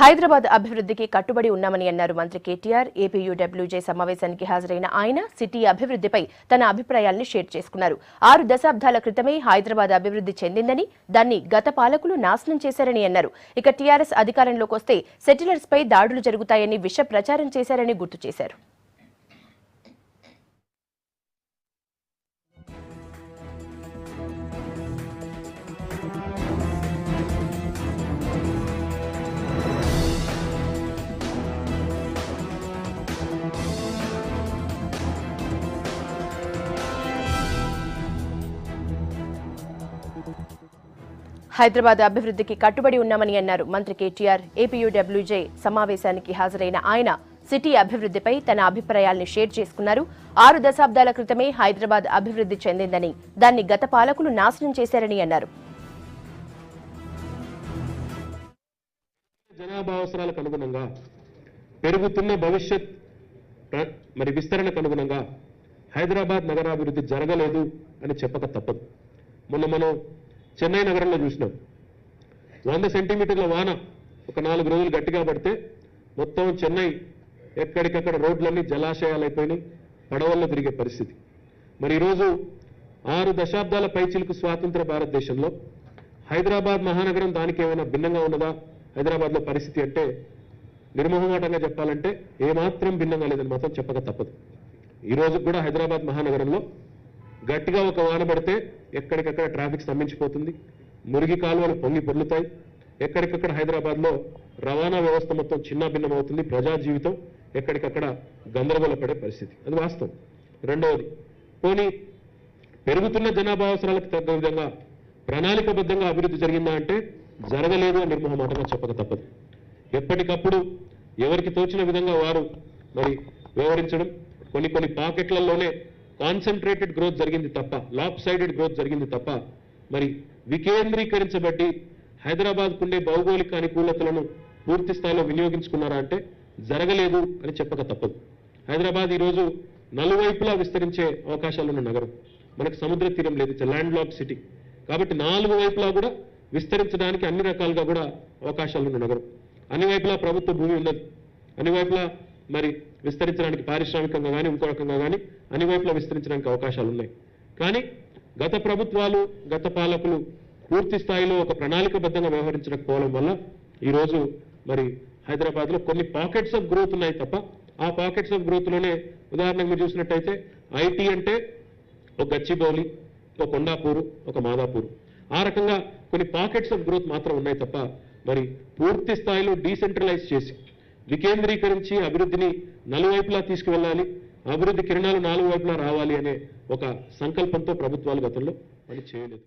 హైదరాబాద్ అభివృద్ధికి కట్టుబడి ఉన్నామని అన్నారు మంత్రి కేటీఆర్. ఏపీయూడబ్ల్యూజే సమావేశానికి హాజరైన ఆయన సిటీ అభివృద్ధిపై తన అభిప్రాయాలను షేర్ చేసుకున్నారు. 6 దశాబ్దాల క్రితమే హైదరాబాద్ అభివృద్ధి చెందిందని, దాన్ని గత పాలకులు నాశనం చేశారని అన్నారు. ఇక టీఆర్ఎస్ అధికారంలోకి వస్తే సెటిలర్స్ పై దాడులు జరుగుతాయని విష ప్రచారం చేశారని గుర్తు చేశారు. హైదరాబాద్ అభివృద్ధికి కట్టుబడి ఉన్నామని అన్నారు మంత్రి కేటీఆర్. ఏపీయూడబ్ల్యూజే సమావేశానికి హాజరైన ఆయన సిటీ అభివృద్ధిపై తన అభిప్రాయాలను షేర్ చేసుకున్నారు. 6 దశాబ్దాల క్రితమే హైదరాబాద్ అభివృద్ధి చెందిందని, దాన్ని గత పాలకులు నాశనం చేశారని అన్నారు. జనాభా అవసరాలకు అనుగుణంగా పెరుగుతున్న భవిష్యత్ విస్తరణకు అనుగుణంగా హైదరాబాద్ నగరాభివృద్ధి జరగలేదు అని చెప్పక తప్పదు. మొన్న మనం చెన్నై నగరంలో చూసినాం. 100 సెంటీమీటర్ల వాన ఒక 4 రోజులు గట్టిగా పడితే మొత్తం చెన్నై ఎక్కడికక్కడ రోడ్లన్నీ జలాశయాలైపోయినాయి, పడవల్లో తిరిగే పరిస్థితి. మరి ఈరోజు 6 దశాబ్దాల పైచిలకు స్వాతంత్ర భారతదేశంలో హైదరాబాద్ మహానగరం దానికి ఏమైనా భిన్నంగా ఉన్నదా? హైదరాబాద్లో పరిస్థితి అంటే నిర్మోహమాటంగా చెప్పాలంటే ఏమాత్రం భిన్నంగా లేదని మాత్రం చెప్పక తప్పదు. ఈరోజు కూడా హైదరాబాద్ మహానగరంలో గట్టిగా ఒక వాన పడితే ఎక్కడికక్కడ ట్రాఫిక్ స్తంభించిపోతుంది, మురికి కాలువలు పొంగి పొర్లుతాయి, ఎక్కడికక్కడ హైదరాబాద్లో రవాణా వ్యవస్థ మొత్తం చిన్న భిన్నమవుతుంది, ప్రజా జీవితం ఎక్కడికక్కడ గందరగోళపడే పరిస్థితి. అది వాస్తవం. రెండవది, పోనీ పెరుగుతున్న జనాభా అవసరాలకు తగ్గ విధంగా ప్రణాళికబద్ధంగా అభివృద్ధి జరిగిందా అంటే జరగలేదు అని నిర్మోహమాటంగా చెప్పక తప్పదు. ఎప్పటికప్పుడు ఎవరికి తోచిన విధంగా వారు వ్యవహరించడం, కొన్ని పాకెట్లలోనే కాన్సన్ట్రేటెడ్ గ్రోత్ జరిగింది తప్ప, లాప్ సైడెడ్ గ్రోత్ జరిగింది తప్ప వికేంద్రీకరించబట్టి హైదరాబాద్కు ఉండే భౌగోళిక అనుకూలతలను పూర్తి స్థాయిలో వినియోగించుకున్నారా అంటే జరగలేదు అని చెప్పక తప్పదు. హైదరాబాద్ ఈరోజు నలువైపులా విస్తరించే అవకాశాలున్న నగరం. మనకు సముద్ర తీరం లేదు, ల్యాండ్ లాక్ సిటీ. కాబట్టి 4 వైపులా కూడా విస్తరించడానికి అన్ని రకాలుగా కూడా అవకాశాలున్న నగరం. అన్ని వైపులా ప్రభుత్వ భూమి ఉన్నది, అన్ని వైపులా విస్తరించడానికి పారిశ్రామికంగా కానీ ఇంకో రకంగా కానీ అన్ని వైపులా విస్తరించడానికి అవకాశాలు ఉన్నాయి. కానీ గత ప్రభుత్వాలు, గత పాలకులు పూర్తి స్థాయిలో ఒక ప్రణాళికబద్ధంగా వ్యవహరించకపోవడం వల్ల ఈరోజు హైదరాబాద్లో కొన్ని పాకెట్స్ ఆఫ్ గ్రోత్ ఉన్నాయి తప్ప, ఆ పాకెట్స్ ఆఫ్ గ్రోత్లోనే ఉదాహరణకు మీరు చూసినట్టయితే ఐటీ అంటే ఒక గచ్చిబౌలి, ఒక కొండాపూరు, ఒక మాదాపూర్, ఆ రకంగా కొన్ని పాకెట్స్ ఆఫ్ గ్రోత్ మాత్రం ఉన్నాయి తప్ప పూర్తి స్థాయిలో డీసెంట్రలైజ్ చేసి వికేంద్రీకరించి అభివృద్ధిని నలువైపులా తీసుకువెళ్ళాలి, అభివృద్ధి కిరణాలు 4 వైపులా రావాలి అనే ఒక సంకల్పంతో ప్రభుత్వాలు గతంలో పని చేయలేదు.